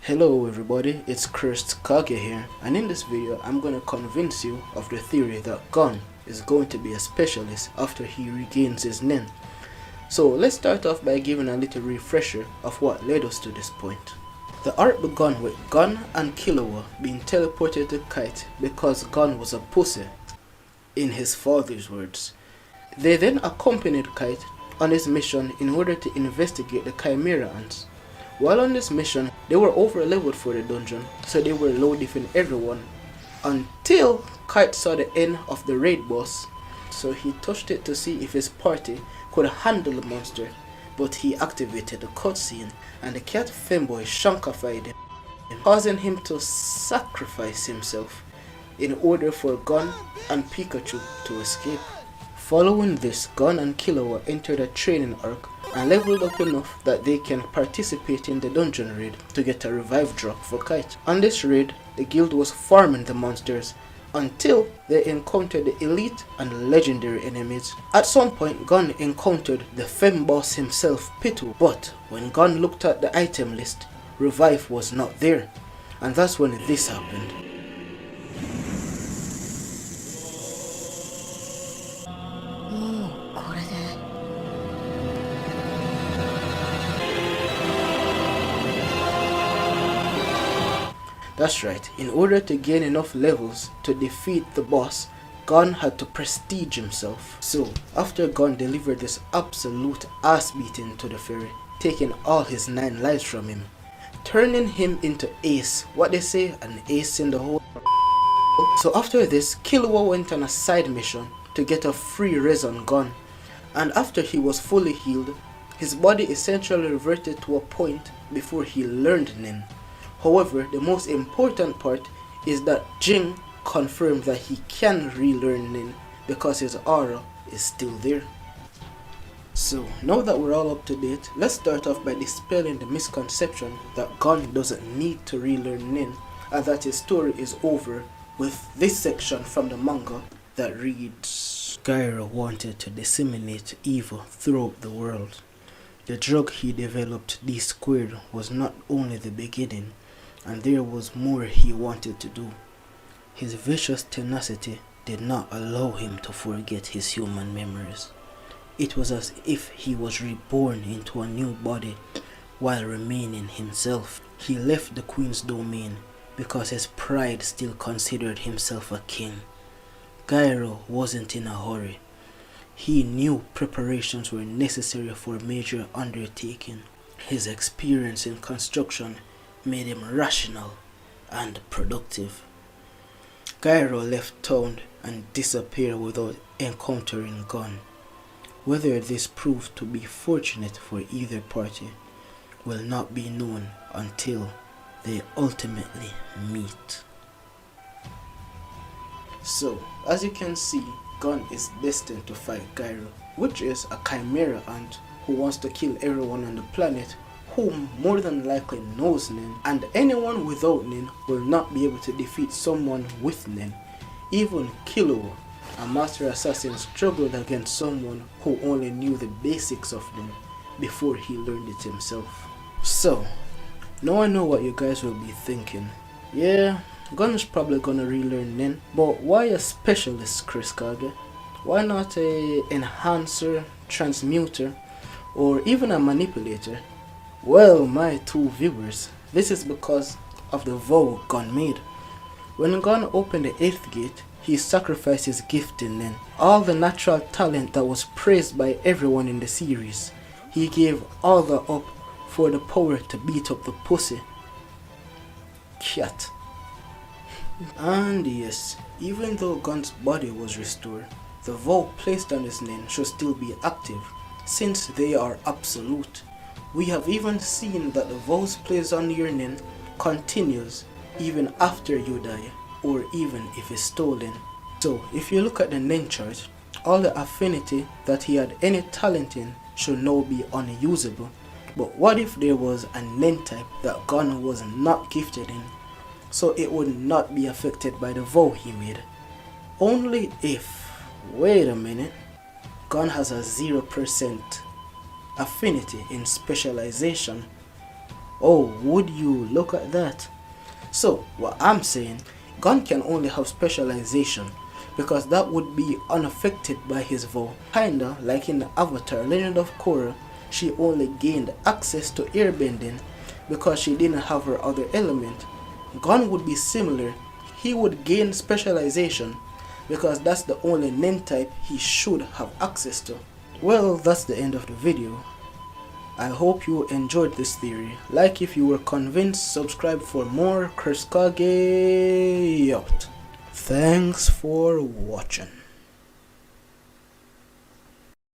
Hello everybody, it's Cursed Kage here, and in this video I'm gonna convince you of the theory that Gon is going to be a specialist after he regains his nin. So let's start off by giving a little refresher of what led us to this point. The arc began with Gon and Killua being teleported to Kite because Gon was a pussy, in his father's words. They then accompanied Kite on his mission in order to investigate the Chimera ants. While on this mission, they were over-leveled for the dungeon, so they were low-defing everyone, until Kite saw the end of the raid boss, so he touched it to see if his party could handle the monster, but he activated the cutscene, and the cat femboy shunkified him, causing him to sacrifice himself in order for Gon and Pikachu to escape. Following this, Gon and Killua entered a training arc and leveled up enough that they can participate in the dungeon raid to get a revive drop for Kite. On this raid, the guild was farming the monsters until they encountered the elite and legendary enemies. At some point, Gon encountered the fem boss himself, Pitu, but when Gon looked at the item list, revive was not there, and that's when this happened. That's right, in order to gain enough levels to defeat the boss, Gon had to prestige himself. So, after Gon delivered this absolute ass beating to the fairy, taking all his 9 lives from him, turning him into Ace, what they say, an ace in the hole. So after this, Killua went on a side mission to get a free res on Gon, and after he was fully healed, his body essentially reverted to a point before he learned Nin. However, the most important part is that Jing confirmed that he can relearn Nin because his aura is still there. So, now that we're all up to date, let's start off by dispelling the misconception that Gon doesn't need to relearn Nin and that his story is over with this section from the manga that reads: Gyro wanted to disseminate evil throughout the world. The drug he developed, D-squared, was not only the beginning, and there was more he wanted to do. His vicious tenacity did not allow him to forget his human memories. It was as if he was reborn into a new body while remaining himself. He left the queen's domain because his pride still considered himself a king. Gyro wasn't in a hurry. He knew preparations were necessary for a major undertaking. His experience in construction made him rational and productive. Gyro left town and disappeared without encountering Gon. Whether this proved to be fortunate for either party will not be known until they ultimately meet. So, as you can see, Gon is destined to fight Gyro, which is a Chimera ant who wants to kill everyone on the planet whom more than likely knows Nin, and anyone without Nin will not be able to defeat someone with Nin. Even Killua, a master assassin, struggled against someone who only knew the basics of Nin before he learned it himself. So, now I know what you guys will be thinking. Yeah, Gon is probably gonna relearn Nin, but why a specialist, Chris Kage? Why not a enhancer, transmuter, or even a manipulator? Well, my two viewers, this is because of the vow Gon made. When Gon opened the 8th gate, he sacrificed his gift in Nin, all the natural talent that was praised by everyone in the series. He gave all that up for the power to beat up the pussy. Cat. And yes, even though Gon's body was restored, the vow placed on his Nin should still be active, since they are absolute. We have even seen that the vows placed on your Nin continues even after you die, or even if it's stolen. So if you look at the Nin chart, all the affinity that he had any talent in should now be unusable. But what if there was a Nin type that Gon was not gifted in, so it would not be affected by the vow he made? Only if, wait a minute, Gon has a 0% affinity in specialization, Oh, would you look at that? So, what I'm saying, Gon can only have specialization because that would be unaffected by his vow. Kinda like in the Avatar Legend of Korra, she only gained access to airbending because she didn't have her other element. Gon would be similar. He would gain specialization because that's the only nen type he should have access to. Well, that's the end of the video. I hope you enjoyed this theory. Like if you were convinced, subscribe for more. Chris Kage out. Thanks for watching.